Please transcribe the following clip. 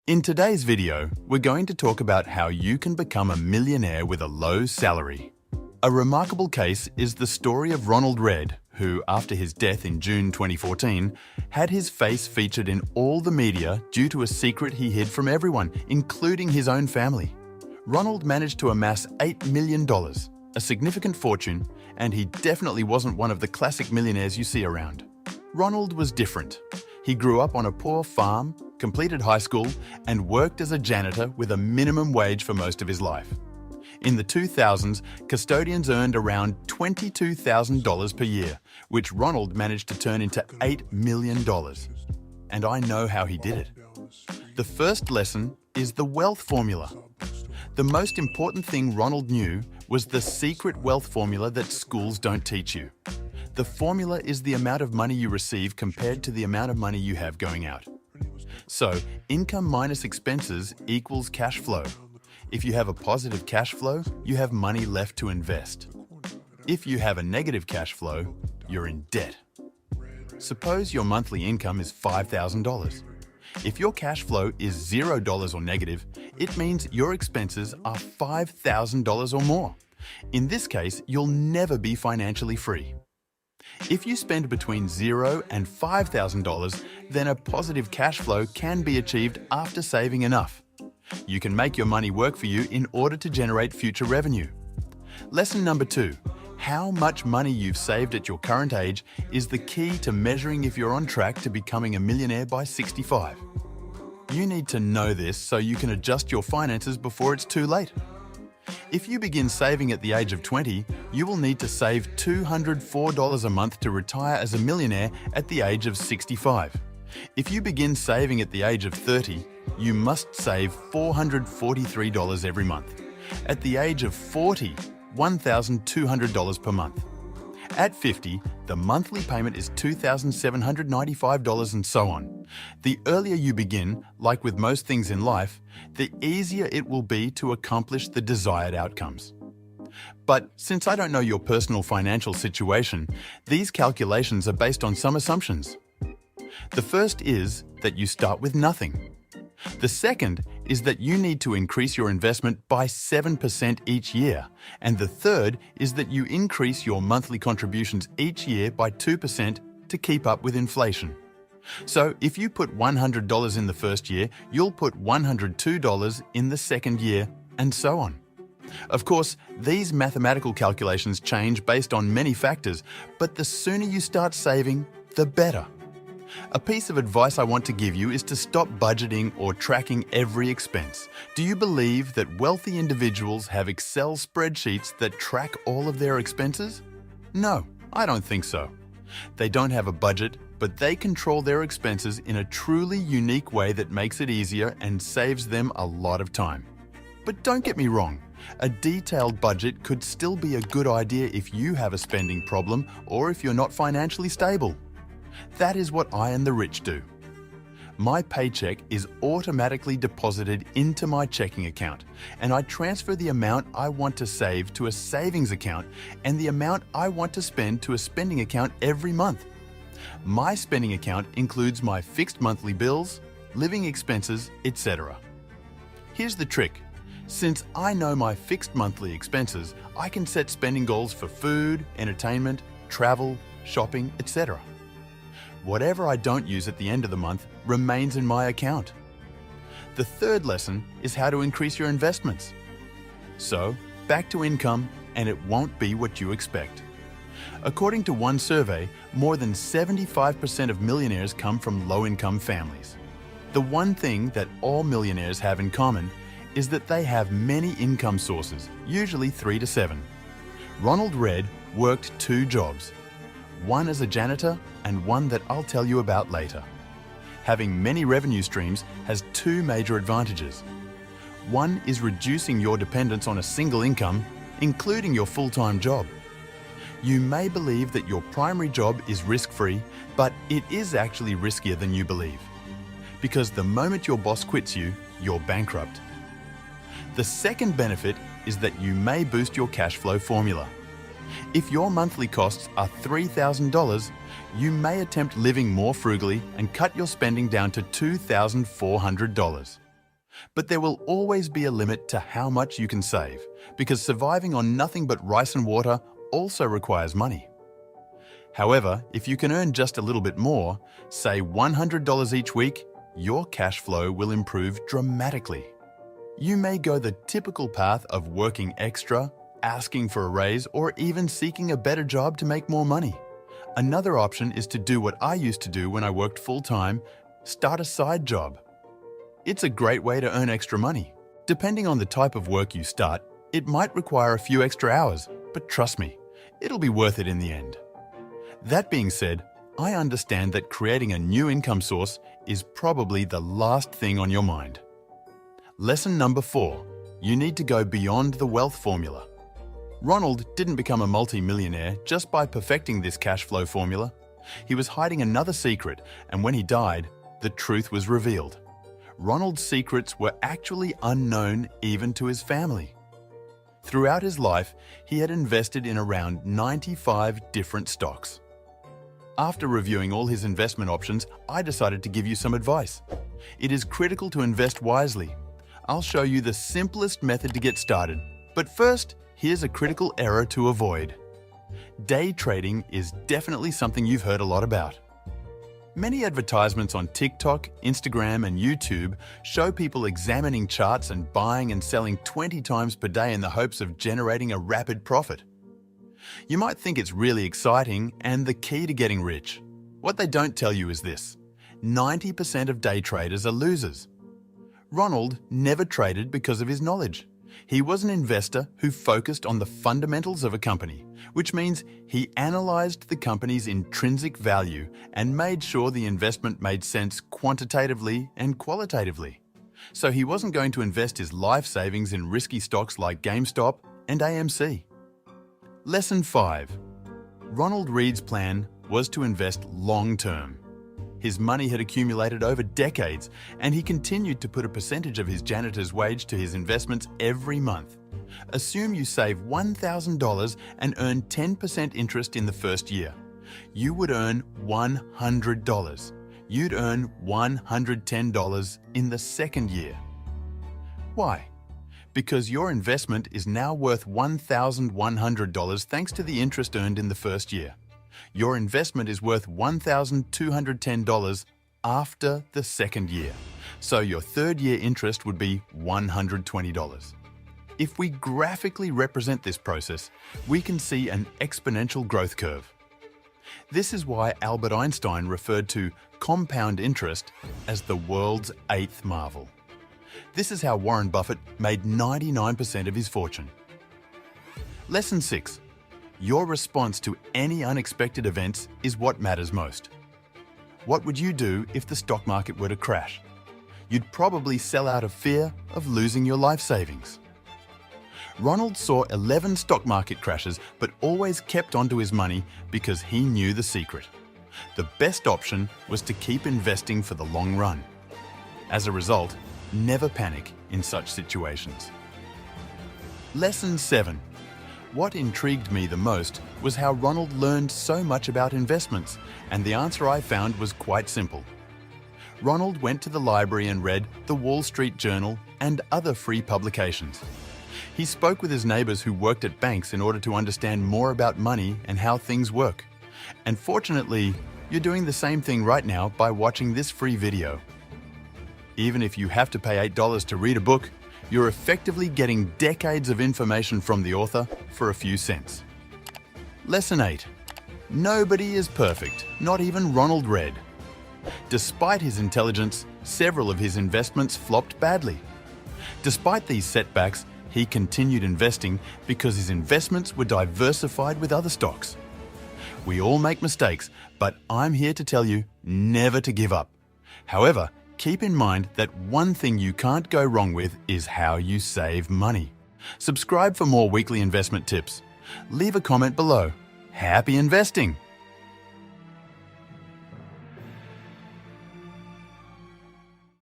In today's video, we're going to talk about how you can become a millionaire with a low salary. A remarkable case is the story of Ronald Read, who, after his death in June 2014, had his face featured in all the media due to a secret he hid from everyone, including his own family. Ronald managed to amass $8 million, a significant fortune, and he definitely wasn't one of the classic millionaires you see around. Ronald was different. He grew up on a poor farm, completed high school, and worked as a janitor with a minimum wage for most of his life. In the 2000s, custodians earned around $22,000 per year, which Ronald managed to turn into $8 million. And I know how he did it. The first lesson is the wealth formula. The most important thing Ronald knew was the secret wealth formula that schools don't teach you. The formula is the amount of money you receive compared to the amount of money you have going out. So, income minus expenses equals cash flow. If you have a positive cash flow, you have money left to invest. If you have a negative cash flow, you're in debt. Suppose your monthly income is $5,000. If your cash flow is $0 or negative, it means your expenses are $5,000 or more. In this case, you'll never be financially free. If you spend between $0 and $5,000, then a positive cash flow can be achieved after saving enough. You can make your money work for you in order to generate future revenue. Lesson number 2. How much money you've saved at your current age is the key to measuring if you're on track to becoming a millionaire by 65. You need to know this so you can adjust your finances before it's too late. If you begin saving at the age of 20, you will need to save $204 a month to retire as a millionaire at the age of 65. If you begin saving at the age of 30, you must save $443 every month. At the age of 40, $1,200 per month. At 50, the monthly payment is $2,795 and so on. The earlier you begin, like with most things in life, the easier it will be to accomplish the desired outcomes. But since I don't know your personal financial situation, these calculations are based on some assumptions. The first is that you start with nothing. The second is that you need to increase your investment by 7% each year. And the third is that you increase your monthly contributions each year by 2% to keep up with inflation. So if you put $100 in the first year, you'll put $102 in the second year, and so on. Of course, these mathematical calculations change based on many factors, but the sooner you start saving, the better. A piece of advice I want to give you is to stop budgeting or tracking every expense. Do you believe that wealthy individuals have Excel spreadsheets that track all of their expenses? No, I don't think so. They don't have a budget, but they control their expenses in a truly unique way that makes it easier and saves them a lot of time. But don't get me wrong, a detailed budget could still be a good idea if you have a spending problem or if you're not financially stable. That is what I and the rich do. My paycheck is automatically deposited into my checking account, and I transfer the amount I want to save to a savings account and the amount I want to spend to a spending account every month. My spending account includes my fixed monthly bills, living expenses, etc. Here's the trick. Since I know my fixed monthly expenses, I can set spending goals for food, entertainment, travel, shopping, etc. Whatever I don't use at the end of the month remains in my account. The third lesson is how to increase your investments. So, back to income, and it won't be what you expect. According to one survey, more than 75% of millionaires come from low-income families. The one thing that all millionaires have in common is that they have many income sources, usually 3 to 7. Ronald Read worked 2 jobs. One as a janitor and one that I'll tell you about later. Having many revenue streams has 2 major advantages. One is reducing your dependence on a single income, including your full-time job. You may believe that your primary job is risk-free, but it is actually riskier than you believe. Because the moment your boss quits you, you're bankrupt. The second benefit is that you may boost your cash flow formula. If your monthly costs are $3,000, you may attempt living more frugally and cut your spending down to $2,400. But there will always be a limit to how much you can save, because surviving on nothing but rice and water also requires money. However, if you can earn just a little bit more, say $100 each week, your cash flow will improve dramatically. You may go the typical path of working extra, asking for a raise, or even seeking a better job to make more money. Another option is to do what I used to do when I worked full-time: start a side job. It's a great way to earn extra money. Depending on the type of work you start, it might require a few extra hours, but trust me, it'll be worth it in the end. That being said, I understand that creating a new income source is probably the last thing on your mind. Lesson number 4. You need to go beyond the wealth formula. Ronald didn't become a multi-millionaire just by perfecting this cash flow formula. He was hiding another secret, and when he died, the truth was revealed. Ronald's secrets were actually unknown even to his family. Throughout his life, he had invested in around 95 different stocks. After reviewing all his investment options, I decided to give you some advice. It is critical to invest wisely. I'll show you the simplest method to get started, but first, here's a critical error to avoid. Day trading is definitely something you've heard a lot about. Many advertisements on TikTok, Instagram, and YouTube show people examining charts and buying and selling 20 times per day in the hopes of generating a rapid profit. You might think it's really exciting and the key to getting rich. What they don't tell you is this: 90% of day traders are losers. Ronald never traded because of his knowledge. He was an investor who focused on the fundamentals of a company, which means he analyzed the company's intrinsic value and made sure the investment made sense quantitatively and qualitatively. So he wasn't going to invest his life savings in risky stocks like GameStop and AMC. Lesson 5. Ronald Reed's plan was to invest long-term. His money had accumulated over decades, and he continued to put a percentage of his janitor's wage to his investments every month. Assume you save $1,000 and earn 10% interest in the first year. You would earn $100. You'd earn $110 in the second year. Why? Because your investment is now worth $1,100 thanks to the interest earned in the first year. Your investment is worth $1,210 after the second year, so your third year interest would be $120. If we graphically represent this process, we can see an exponential growth curve. This is why Albert Einstein referred to compound interest as the world's eighth marvel. This is how Warren Buffett made 99% of his fortune. Lesson 6. Your response to any unexpected events is what matters most. What would you do if the stock market were to crash? You'd probably sell out of fear of losing your life savings. Ronald saw 11 stock market crashes but always kept onto his money because he knew the secret. The best option was to keep investing for the long run. As a result, never panic in such situations. Lesson 7. What intrigued me the most was how Ronald learned so much about investments, and the answer I found was quite simple. Ronald went to the library and read the Wall Street Journal and other free publications. He spoke with his neighbors who worked at banks in order to understand more about money and how things work. And fortunately, you're doing the same thing right now by watching this free video. Even if you have to pay $8 to read a book, you're effectively getting decades of information from the author for a few cents. Lesson 8. Nobody is perfect, not even Ronald Reed. Despite his intelligence, several of his investments flopped badly. Despite these setbacks, he continued investing because his investments were diversified with other stocks. We all make mistakes, but I'm here to tell you never to give up. However, keep in mind that one thing you can't go wrong with is how you save money. Subscribe for more weekly investment tips. Leave a comment below. Happy investing!